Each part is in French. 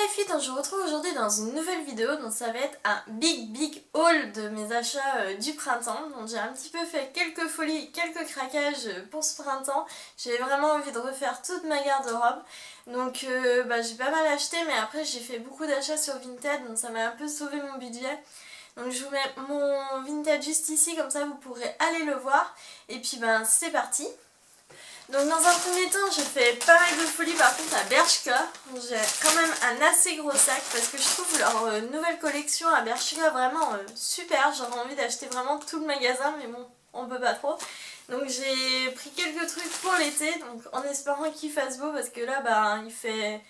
les filles, donc je vous retrouve aujourd'hui dans une nouvelle vidéo. Donc ça va être un big haul de mes achats du printemps. Donc j'ai un petit peu fait quelques folies, quelques craquages pour ce printemps. J'ai vraiment envie de refaire toute ma garde-robe. Donc j'ai pas mal acheté, mais après j'ai fait beaucoup d'achats sur Vinted, donc ça m'a un peu sauvé mon budget. Donc je vous mets mon Vinted juste ici, comme ça vous pourrez aller le voir. Et puis c'est parti. Donc dans un premier temps, j'ai fait pas mal de folies par contre à Bershka. J'ai quand même un assez gros sac parce que je trouve leur nouvelle collection à Bershka vraiment super. J'aurais envie d'acheter vraiment tout le magasin, mais bon, on peut pas trop. Donc j'ai pris quelques trucs pour l'été, donc en espérant qu'il fasse beau parce que là il fait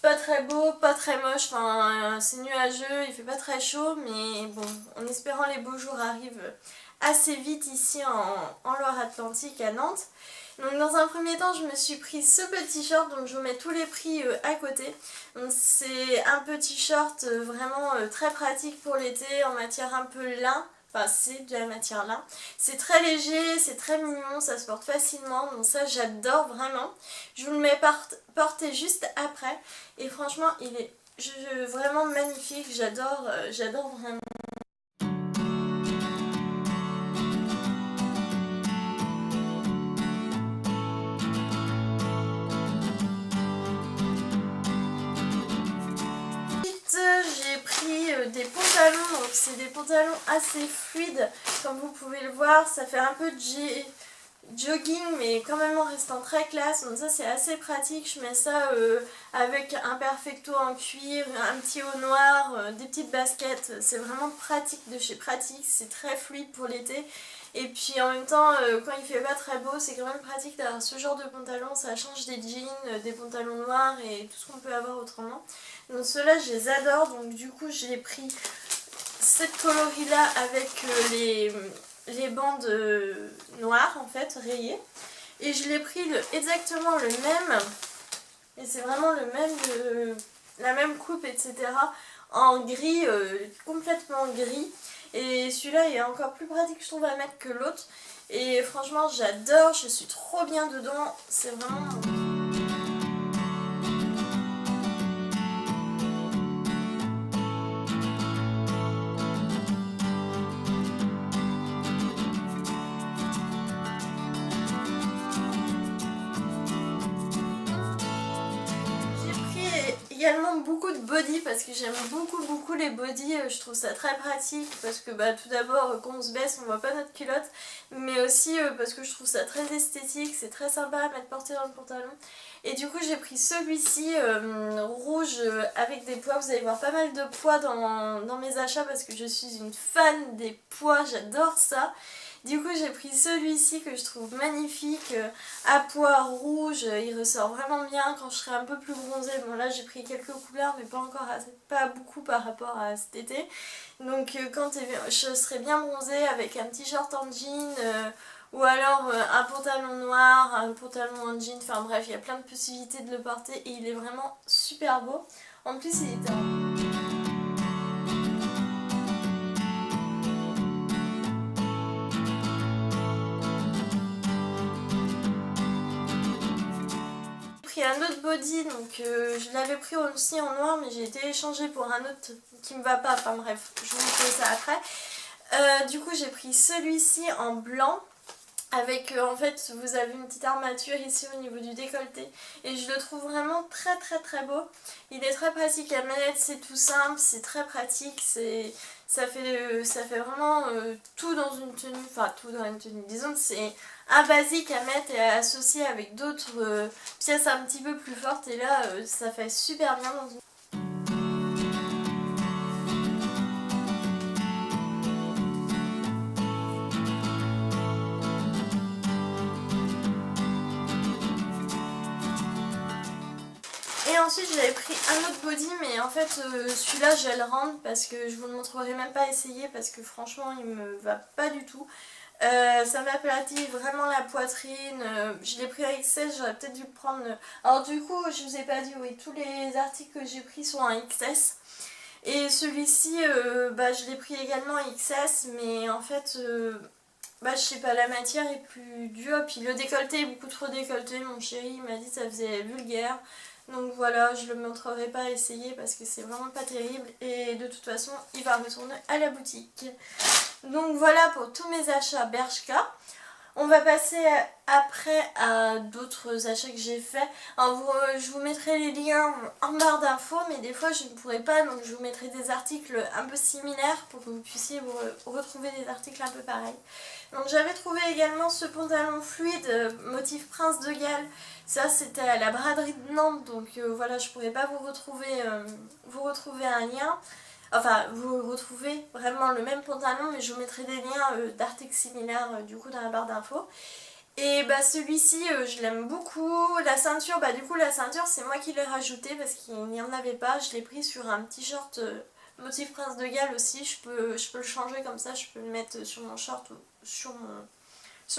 pas très beau, pas très moche, enfin c'est nuageux, il fait pas très chaud, mais bon, en espérant les beaux jours arrivent assez vite ici en Loire-Atlantique à Nantes. Donc dans un premier temps, je me suis pris ce petit short, donc je vous mets tous les prix à côté. Donc c'est un petit short vraiment très pratique pour l'été en matière un peu lin. Enfin, c'est de la matière lin. C'est très léger, c'est très mignon, ça se porte facilement. Donc ça, j'adore vraiment. Je vous le mets porté juste après. Et franchement, il est vraiment magnifique. J'adore vraiment. J'ai pris des pantalons, donc c'est des pantalons assez fluides, comme vous pouvez le voir, ça fait un peu de jogging mais quand même en restant très classe, donc ça c'est assez pratique. Je mets ça avec un perfecto en cuir, un petit haut noir, des petites baskets, c'est vraiment pratique de chez pratique, c'est très fluide pour l'été. Et puis en même temps, quand il fait pas très beau, c'est quand même pratique d'avoir ce genre de pantalon, ça change des jeans, des pantalons noirs et tout ce qu'on peut avoir autrement. Donc ceux-là, je les adore, donc du coup j'ai pris cette coloris-là avec les bandes noires en fait, rayées. Et je l'ai pris exactement le même, et c'est vraiment le même, la même coupe, etc. En gris, complètement gris. Et celui-là est encore plus pratique je trouve à mettre que l'autre. Et franchement j'adore, je suis trop bien dedans, c'est vraiment... Également beaucoup de body parce que j'aime beaucoup les body, je trouve ça très pratique parce que tout d'abord quand on se baisse on voit pas notre culotte, mais aussi parce que je trouve ça très esthétique, c'est très sympa à mettre porté dans le pantalon. Et du coup j'ai pris celui-ci rouge avec des pois, vous allez voir pas mal de pois dans mes achats parce que je suis une fan des pois, j'adore ça. Du coup j'ai pris celui-ci que je trouve magnifique, à pois rouge, il ressort vraiment bien quand je serai un peu plus bronzée. Bon là j'ai pris quelques couleurs mais pas encore pas beaucoup par rapport à cet été. Donc quand je serai bien bronzée avec un petit short en jean ou alors un pantalon noir, un pantalon en jean, enfin bref il y a plein de possibilités de le porter et il est vraiment super beau. En plus il était en... un autre body, donc je l'avais pris aussi en noir mais j'ai été échangée pour un autre qui me va pas, enfin bref je vous fais ça après. Du coup j'ai pris celui-ci en blanc avec en fait vous avez une petite armature ici au niveau du décolleté et je le trouve vraiment très beau. Il est très pratique à mettre, c'est tout simple, c'est très pratique, ça fait vraiment tout dans une tenue, enfin tout dans une tenue, disons que c'est un basique à mettre et à associer avec d'autres pièces un petit peu plus fortes et là ça fait super bien dans une... Et ensuite j'avais pris un autre body mais en fait celui-là je vais le rendre parce que je vous le montrerai même pas essayer parce que franchement il me va pas du tout. Ça m'aplatit vraiment la poitrine, je l'ai pris à XS, j'aurais peut-être dû le prendre... Alors du coup je vous ai pas dit, oui tous les articles que j'ai pris sont en XS. Et celui-ci je l'ai pris également en XS mais en fait bah je sais pas, la matière est plus dure, puis le décolleté est beaucoup trop décolleté, mon chéri il m'a dit que ça faisait vulgaire. Donc voilà, je le montrerai pas à essayer parce que c'est vraiment pas terrible et de toute façon il va retourner à la boutique. Donc voilà pour tous mes achats Bershka. On va passer après à d'autres achats que j'ai fait. Alors je vous mettrai les liens en barre d'infos, mais des fois je ne pourrai pas, donc je vous mettrai des articles un peu similaires pour que vous puissiez vous retrouver des articles un peu pareils. Donc j'avais trouvé également ce pantalon fluide motif Prince de Galles. Ça c'était à la braderie de Nantes, donc voilà, je pourrais pas vous retrouver un lien. Enfin, vous retrouvez vraiment le même pantalon, mais je vous mettrai des liens d'articles similaires du coup dans la barre d'infos. Et bah celui-ci, je l'aime beaucoup. La ceinture, bah du coup la ceinture c'est moi qui l'ai rajoutée parce qu'il n'y en avait pas. Je l'ai pris sur un petit short motif Prince de Galles aussi. Je peux le changer comme ça, je peux le mettre sur mon short ou sur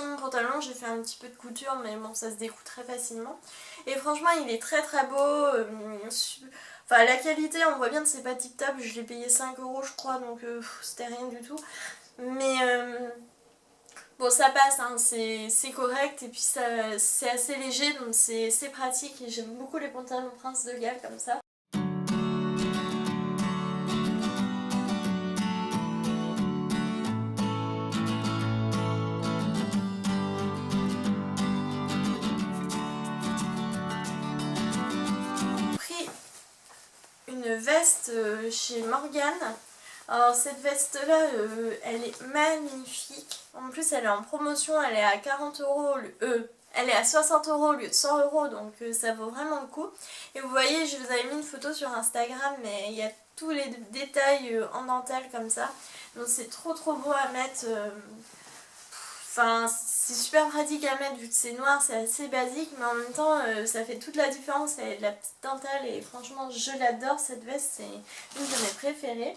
mon pantalon. J'ai fait un petit peu de couture, mais bon, ça se découd très facilement. Et franchement, il est très très beau. Enfin, la qualité, on voit bien que c'est pas tip top. Je l'ai payé 5 € je crois, donc c'était rien du tout. Mais bon, ça passe, hein, c'est correct. Et puis c'est assez léger, donc c'est pratique. Et j'aime beaucoup les pantalons Prince de Galles comme ça. Une veste chez Morgane. Alors cette veste là elle est magnifique. En plus elle est en promotion, elle est à 40 €, elle est à 60 € au lieu de 100 €, donc ça vaut vraiment le coup. Et vous voyez, je vous avais mis une photo sur Instagram, mais il y a tous les détails en dentelle comme ça. Donc c'est trop beau à mettre. Enfin, c'est super pratique à mettre vu que c'est noir, c'est assez basique, mais en même temps ça fait toute la différence avec la petite dentelle et franchement je l'adore cette veste, c'est une de mes préférées.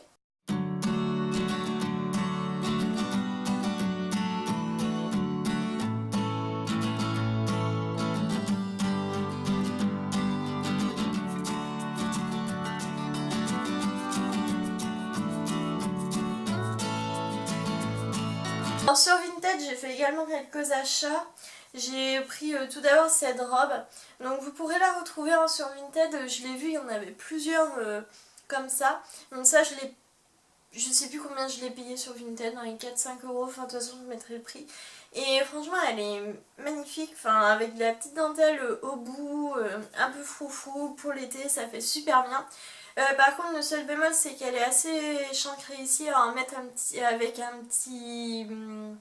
Alors sur Vinted j'ai fait également quelques achats. J'ai pris tout d'abord cette robe, donc vous pourrez la retrouver hein, sur Vinted, je l'ai vue, il y en avait plusieurs comme ça. Donc ça je sais plus combien je l'ai payé sur Vinted, dans les 4-5 €, enfin de toute façon je mettrai le prix. Et franchement elle est magnifique, enfin avec de la petite dentelle au bout, un peu froufrou pour l'été, ça fait super bien. Par contre le seul bémol c'est qu'elle est assez chancrée ici, alors mettre avec une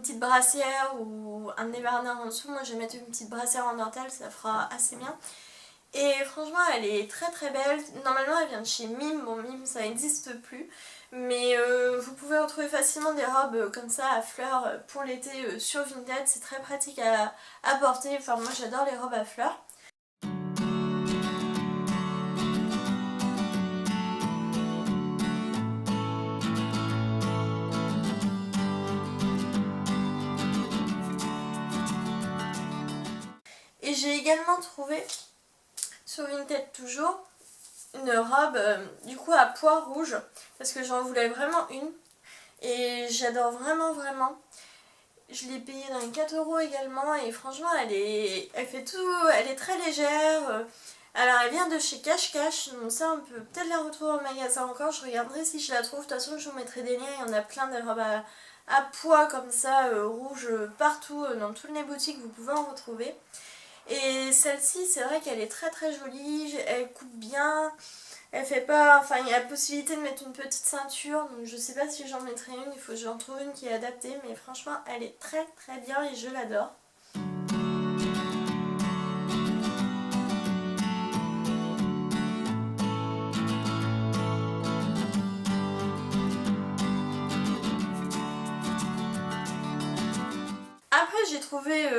petite brassière ou un débardeur en dessous. Moi je vais mettre une petite brassière en dentelle, ça fera assez bien. Et franchement elle est très belle. Normalement elle vient de chez Mime, bon Mime ça n'existe plus. Mais vous pouvez retrouver facilement des robes comme ça à fleurs pour l'été sur Vinted, c'est très pratique à porter. Enfin moi j'adore les robes à fleurs. Et j'ai également trouvé sur Vinted toujours une robe du coup à pois rouge parce que j'en voulais vraiment une et j'adore vraiment. Je l'ai payée dans les 4 € également et franchement elle fait tout, elle est très légère. Alors elle vient de chez Cache Cache, donc ça on peut peut-être la retrouver au magasin encore, je regarderai si je la trouve. De toute façon je vous mettrai des liens, il y en a plein de robes à pois comme ça, rouges partout dans toutes les boutiques, vous pouvez en retrouver. Et celle-ci, c'est vrai qu'elle est très jolie, elle coupe bien, elle fait pas... Enfin, il y a la possibilité de mettre une petite ceinture, donc je sais pas si j'en mettrai une, il faut que j'en trouve une qui est adaptée, mais franchement, elle est très bien et je l'adore. Après j'ai trouvé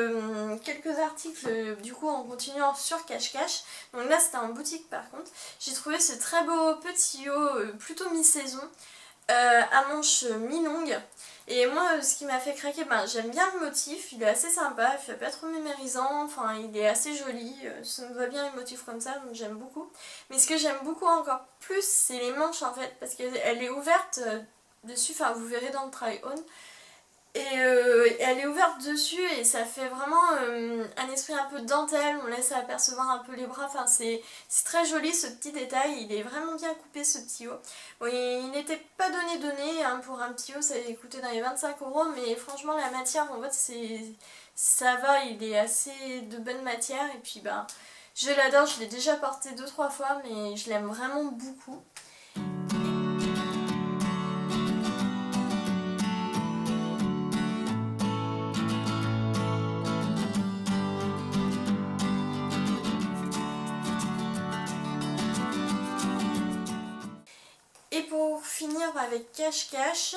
quelques articles du coup en continuant sur Cache Cache. Donc là c'était en boutique par contre. J'ai trouvé ce très beau petit haut plutôt mi-saison à manches mi-longue. Et moi ce qui m'a fait craquer, ben, j'aime bien le motif, il est assez sympa, il fait pas trop mémérisant, enfin il est assez joli, ça me va bien les motifs comme ça donc j'aime beaucoup. Mais ce que j'aime beaucoup encore plus c'est les manches en fait parce qu'elle est ouverte dessus, enfin vous verrez dans le try-on. elle est ouverte dessus et ça fait vraiment un esprit un peu de dentelle, on laisse apercevoir un peu les bras, enfin c'est très joli ce petit détail, il est vraiment bien coupé ce petit haut. Bon, il n'était pas donné hein, pour un petit haut, ça coûtait dans les 25 €, mais franchement la matière en fait ça va, il est assez de bonne matière et puis ben je l'adore, je l'ai déjà porté 2-3 fois mais je l'aime vraiment beaucoup. Et pour finir avec cache-cache,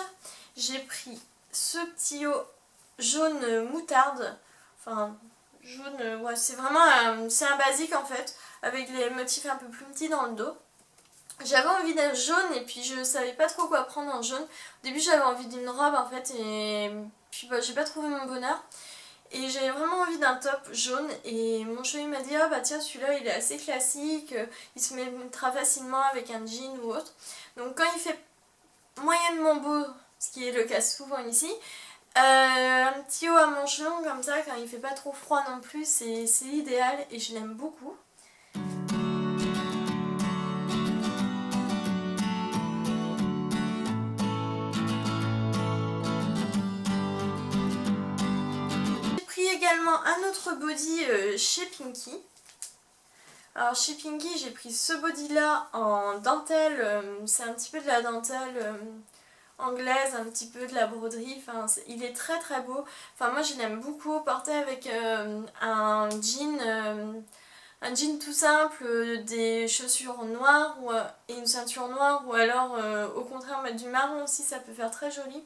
j'ai pris ce petit haut jaune moutarde, enfin jaune, ouais c'est vraiment c'est un basique en fait, avec les motifs un peu plus petits dans le dos. J'avais envie d'un jaune et puis je savais pas trop quoi prendre en jaune. Au début j'avais envie d'une robe en fait et puis bah, j'ai pas trouvé mon bonheur. Et j'avais vraiment envie d'un top jaune et mon chéri m'a dit ah bah tiens celui-là il est assez classique, il se mettra facilement avec un jean ou autre. Donc quand il fait moyennement beau, ce qui est le cas souvent ici, un petit haut à manches longues comme ça quand il fait pas trop froid non plus c'est idéal et je l'aime beaucoup. Également un autre body chez Pinky. Alors chez Pinky j'ai pris ce body là en dentelle, c'est un petit peu de la dentelle anglaise, un petit peu de la broderie, enfin, il est très très beau. Enfin moi je l'aime beaucoup, porté avec un jean tout simple, des chaussures noires et une ceinture noire ou alors au contraire mettre du marron aussi ça peut faire très joli.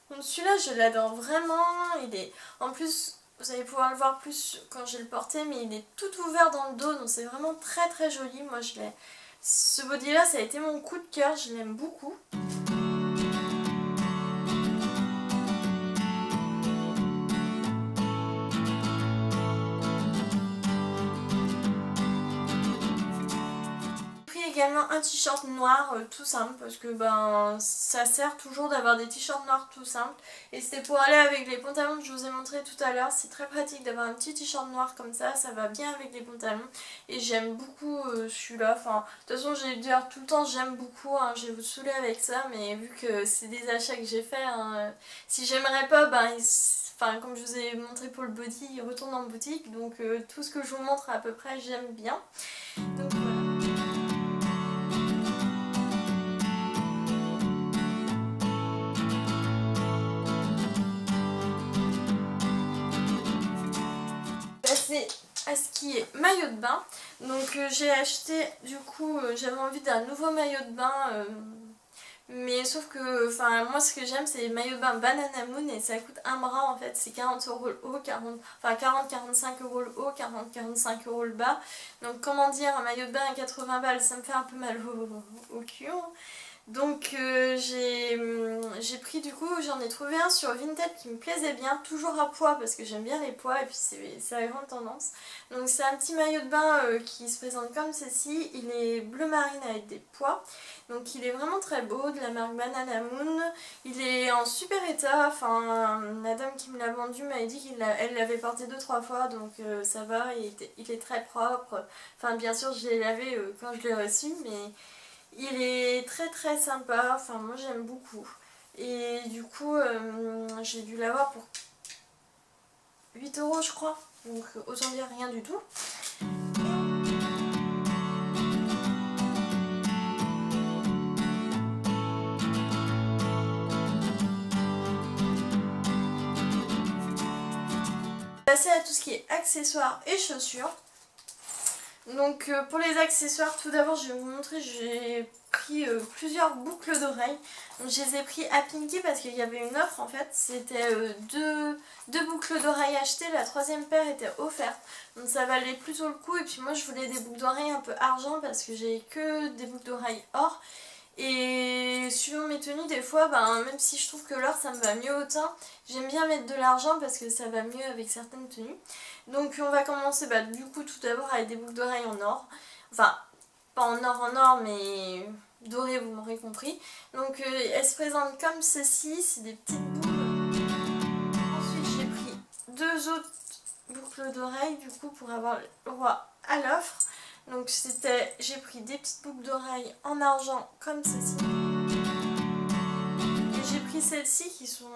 Donc celui-là je l'adore vraiment, il est en plus vous allez pouvoir le voir plus quand je vais le porter mais il est tout ouvert dans le dos donc c'est vraiment très très joli. Moi je l'ai, ce body là ça a été mon coup de cœur, je l'aime beaucoup. Également un t-shirt noir tout simple parce que ben ça sert toujours d'avoir des t-shirts noirs tout simples et c'était pour aller avec les pantalons que je vous ai montré tout à l'heure. C'est très pratique d'avoir un petit t-shirt noir comme ça va bien avec les pantalons et j'aime beaucoup celui-là. Enfin de toute façon je vais dire tout le temps j'aime beaucoup, hein, je vais vous saouler avec ça mais vu que c'est des achats que j'ai fait, hein, si j'aimerais pas ben enfin, comme je vous ai montré pour le body, il retourne en boutique donc tout ce que je vous montre à peu près j'aime bien. Donc voilà. Passer à ce qui est maillot de bain. Donc j'ai acheté du coup, j'avais envie d'un nouveau maillot de bain. Mais sauf que, enfin, moi ce que j'aime c'est les maillots de bain Banana Moon et ça coûte un bras en fait, c'est 40 € le haut, 40-45 € le haut, 40-45 € le bas. Donc comment dire, un maillot de bain à 80 balles ça me fait un peu mal au cul. Donc j'ai pris du coup, j'en ai trouvé un sur Vinted qui me plaisait bien, toujours à pois parce que j'aime bien les pois et puis c'est la grande tendance. Donc c'est un petit maillot de bain qui se présente comme ceci, il est bleu marine avec des pois. Donc il est vraiment très beau, de la marque Banana Moon, il est en super état, enfin la dame qui me l'a vendu m'avait dit qu'elle l'avait porté 2-3 fois donc ça va, il est très propre. Enfin bien sûr je l'ai lavé quand je l'ai reçu mais... Il est très très sympa, enfin moi j'aime beaucoup. Et du coup j'ai dû l'avoir pour 8 € je crois, donc autant dire rien du tout. Passer à tout ce qui est accessoires et chaussures. Donc pour les accessoires, tout d'abord je vais vous montrer, j'ai pris plusieurs boucles d'oreilles. Donc je les ai pris à Pinky parce qu'il y avait une offre en fait, c'était deux boucles d'oreilles achetées, la troisième paire était offerte. Donc ça valait plutôt le coup et puis moi je voulais des boucles d'oreilles un peu argent parce que j'ai que des boucles d'oreilles or. Et suivant mes tenues, des fois, ben, même si je trouve que l'or ça me va mieux au teint, j'aime bien mettre de l'argent parce que ça va mieux avec certaines tenues. Donc on va commencer du coup tout d'abord avec des boucles d'oreilles en or. Enfin, pas en or mais doré, vous m'aurez compris. Donc elles se présentent comme ceci, c'est des petites boules. 2 autres boucles d'oreilles du coup pour avoir le droit à l'offre. Donc j'ai pris des petites boucles d'oreilles en argent comme ceci. Et j'ai pris celles-ci qui sont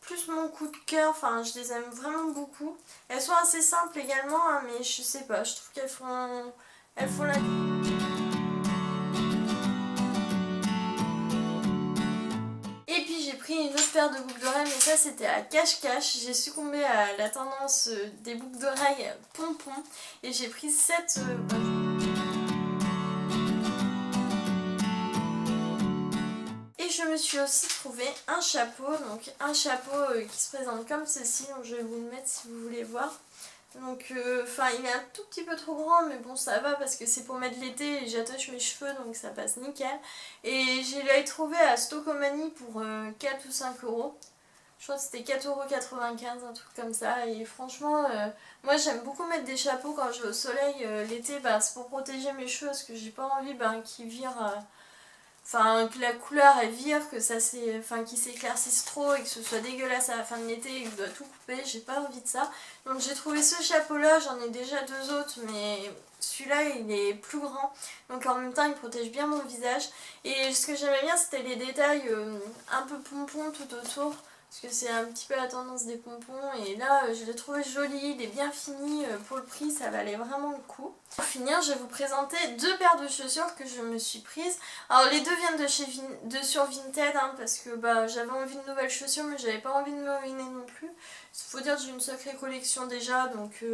plus mon coup de cœur, enfin je les aime vraiment beaucoup. Elles sont assez simples également, hein, mais je sais pas, je trouve elles font la... Et puis j'ai pris une autre paire de boucles d'oreilles, mais ça c'était à cache-cache. J'ai succombé à la tendance des boucles d'oreilles pompons et j'ai pris cette... Et je me suis aussi trouvé un chapeau, donc un chapeau qui se présente comme ceci, donc je vais vous le mettre si vous voulez voir. Donc il est un tout petit peu trop grand, mais bon ça va parce que c'est pour mettre l'été et j'attache mes cheveux donc ça passe nickel. Et je l'ai trouvé à Stockomanie pour 4 ou 5 euros. Je crois que c'était 4,95 €, un truc comme ça. Et franchement, moi j'aime beaucoup mettre des chapeaux quand je vais au soleil l'été, c'est pour protéger mes cheveux parce que j'ai pas envie qu'ils virent... Enfin, que la couleur elle vire, que ça qu'ils s'éclaircissent trop et que ce soit dégueulasse à la fin de l'été et que je dois tout couper, j'ai pas envie de ça. Donc j'ai trouvé ce chapeau là, j'en ai déjà 2 autres mais celui-là il est plus grand. Donc en même temps il protège bien mon visage. Et ce que j'aimais bien c'était les détails un peu pompons tout autour. Parce que c'est un petit peu la tendance des pompons et là je l'ai trouvé joli, il est bien fini, pour le prix ça valait vraiment le coup. Pour finir je vais vous présenter 2 paires de chaussures que je me suis prises. Alors les deux viennent sur Vinted hein, parce que j'avais envie de nouvelles chaussures mais j'avais pas envie de me ruiner non plus. Il faut dire que j'ai une sacrée collection déjà donc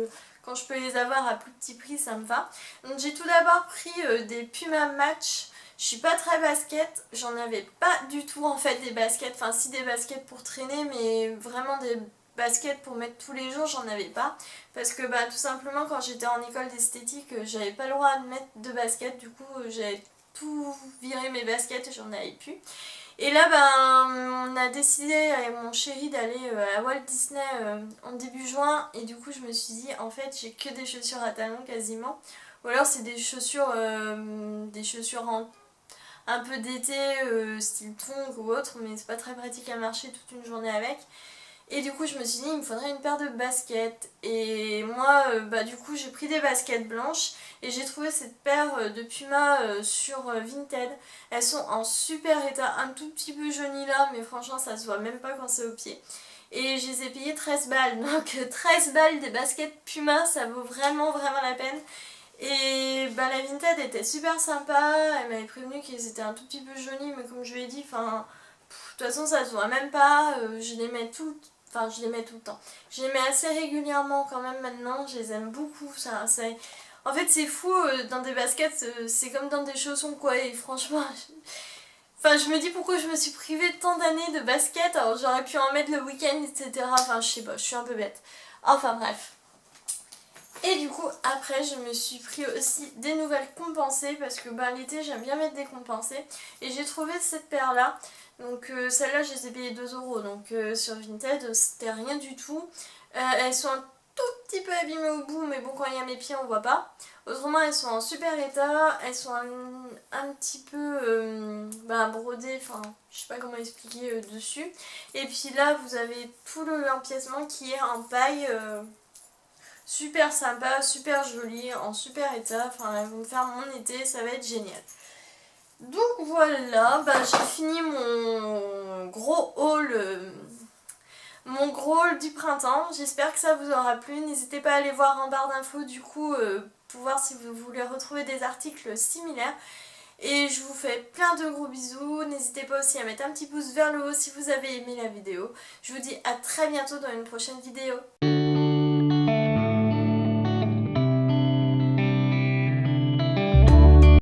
quand je peux les avoir à plus petit prix ça me va. Donc j'ai tout d'abord pris des Puma Match. Je suis pas très basket, j'en avais pas du tout en fait des baskets, enfin si des baskets pour traîner mais vraiment des baskets pour mettre tous les jours j'en avais pas. Parce que tout simplement quand j'étais en école d'esthétique j'avais pas le droit de mettre de baskets, du coup j'avais tout viré mes baskets et j'en avais plus. Et là on a décidé avec mon chéri d'aller à Walt Disney en début juin et du coup je me suis dit en fait j'ai que des chaussures à talons quasiment. Ou alors c'est des chaussures un peu d'été, style tongs ou autre, mais c'est pas très pratique à marcher toute une journée avec. Et du coup je me suis dit il me faudrait une paire de baskets. Et moi du coup j'ai pris des baskets blanches et j'ai trouvé cette paire de Puma sur Vinted. Elles sont en super état, un tout petit peu jaunies là mais franchement ça se voit même pas quand c'est au pied. Et je les ai payées 13 balles, donc 13 balles des baskets Puma ça vaut vraiment la peine. Et la Vinted était super sympa, elle m'avait prévenu qu'ils étaient un tout petit peu jaunis mais comme je lui ai dit, de toute façon ça se voit même pas, je les mets tout le temps. Je les mets assez régulièrement quand même maintenant, je les aime beaucoup. En fait c'est fou, dans des baskets c'est comme dans des chaussons quoi et franchement... je me dis pourquoi je me suis privée de tant d'années de baskets, alors j'aurais pu en mettre le week-end etc. Je sais pas, je suis un peu bête. Enfin bref. Et du coup après je me suis pris aussi des nouvelles compensées parce que l'été j'aime bien mettre des compensées et j'ai trouvé cette paire là. Donc celle-là je les ai payées 2 € donc sur Vinted c'était rien du tout. Elles sont un tout petit peu abîmées au bout mais bon quand il y a mes pieds on voit pas. Autrement elles sont en super état, elles sont un petit peu brodées, je sais pas comment expliquer dessus. Et puis là vous avez tout l'empiècement qui est en paille. Super sympa, super jolie, en super état, elles vont me faire mon été, ça va être génial. Donc voilà, j'ai fini mon gros haul du printemps. J'espère que ça vous aura plu. N'hésitez pas à aller voir en barre d'infos du coup pour voir si vous voulez retrouver des articles similaires. Et je vous fais plein de gros bisous. N'hésitez pas aussi à mettre un petit pouce vers le haut si vous avez aimé la vidéo. Je vous dis à très bientôt dans une prochaine vidéo.